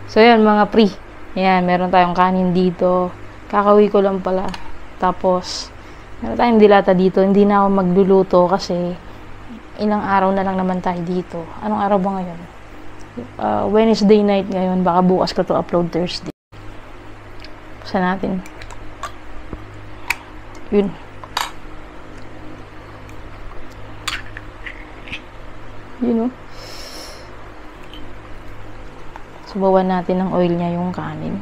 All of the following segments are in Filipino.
So, yan mga pre. Yan, meron tayong kanin dito. Kakauwi ko lang pala. Tapos, meron tayong dilata dito. Hindi na ako magluluto kasi ilang araw na lang naman tayo dito. Anong araw ba ngayon? Wednesday night ngayon. Baka bukas ko to upload Thursday. Pusa natin. Yun. Yun o. Subawan natin ng oil niya yung kanin.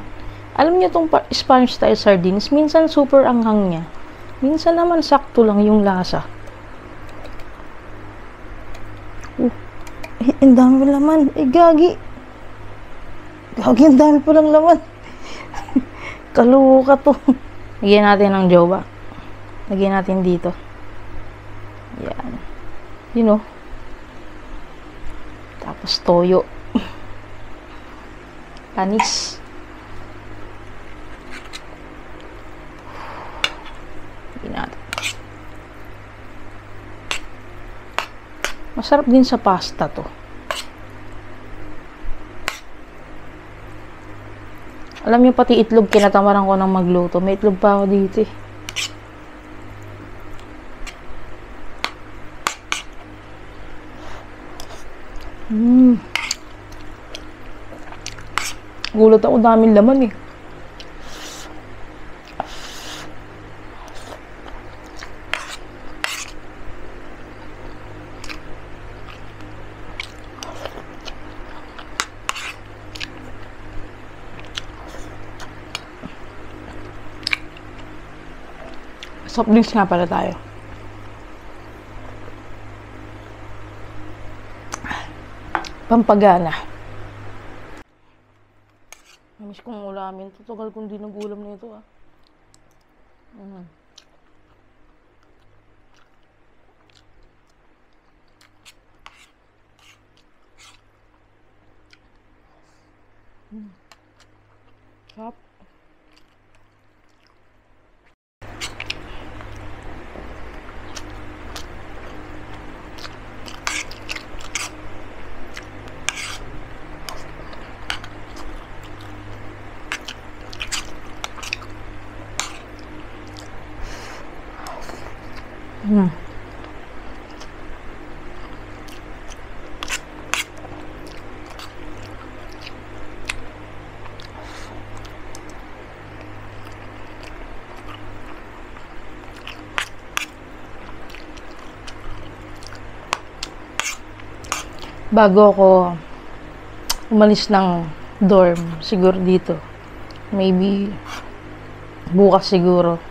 Alam niyo tong Spanish style sardines, minsan super anghang niya. Minsan naman sakto lang yung lasa. Ang dami laman. Gagi. Gagi, ang dami palang laman. Kaluka to. Lagyan natin ng jowa. Lagyan natin dito. Yan. You know. Tapos toyo. Panis. Masarap din sa pasta to. Alam niyo pati itlog kinatamaran ko ng magluto. May itlog pa ako dito eh. Gulat ako, daming laman eh. Soft drinks nga pala tayo. Pampagana. Namiss kong ulamin. Tutugal kong di nag-ulam na ito ah. Sarap. Bago ako umalis ng dorm, siguro dito. Maybe bukas siguro.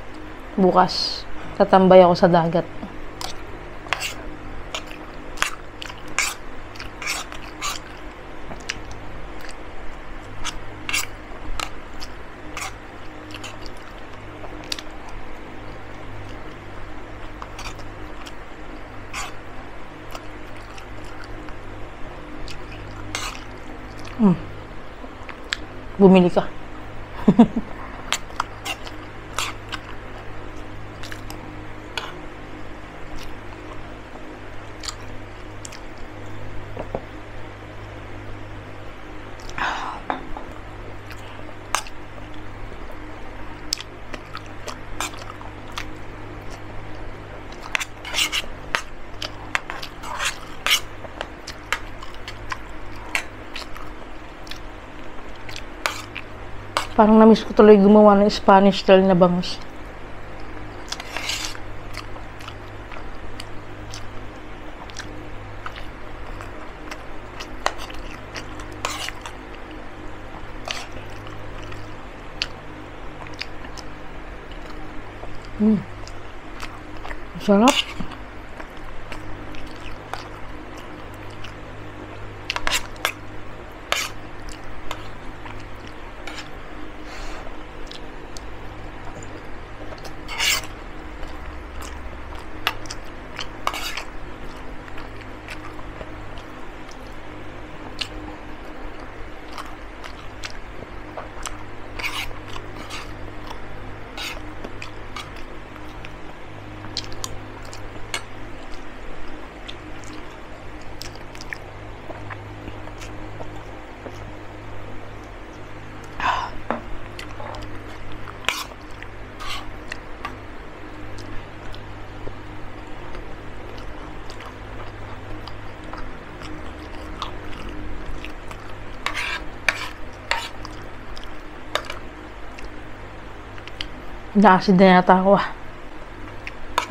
Bukas tatambay ako sa dagat. Bumili ka. Parang namiss ko tuloy gumawa ng Spanish style na bangus. Sarap. Na-acid na yata ako ah.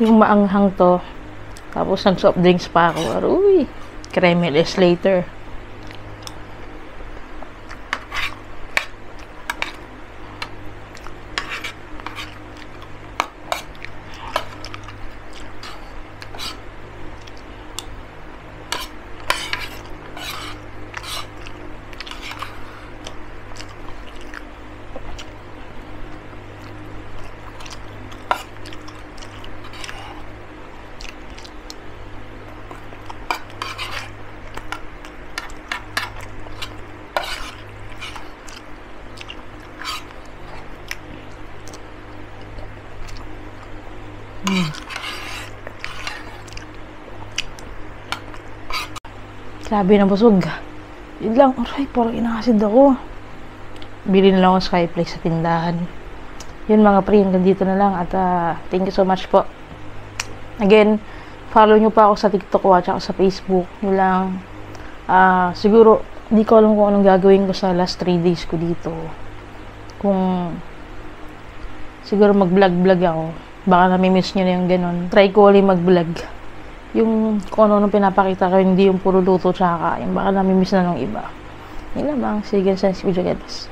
Yung maanghang to. Tapos nag-soft drinks pa ako. Aruy. Cremeles later. Grabe na busog. Yun lang. Aray, parang inakasid ako. Bili na lang ako Skyflakes sa tindahan. Yun mga pre, hanggang dito na lang. At thank you so much po. Again, follow nyo pa ako sa TikTok ko at sa Facebook. Yun lang. Siguro, di ko alam kung anong gagawin ko sa last 3 days ko dito. Kung siguro mag-vlog ako. Baka nami-miss nyo na yung ganun. Try ko ulit mag-vlog. Yung kung ano pinapakita ko, hindi yung puro luto tsaka kain. Baka nami-miss na ng iba. Yun lang. Sige, sa next video, guys.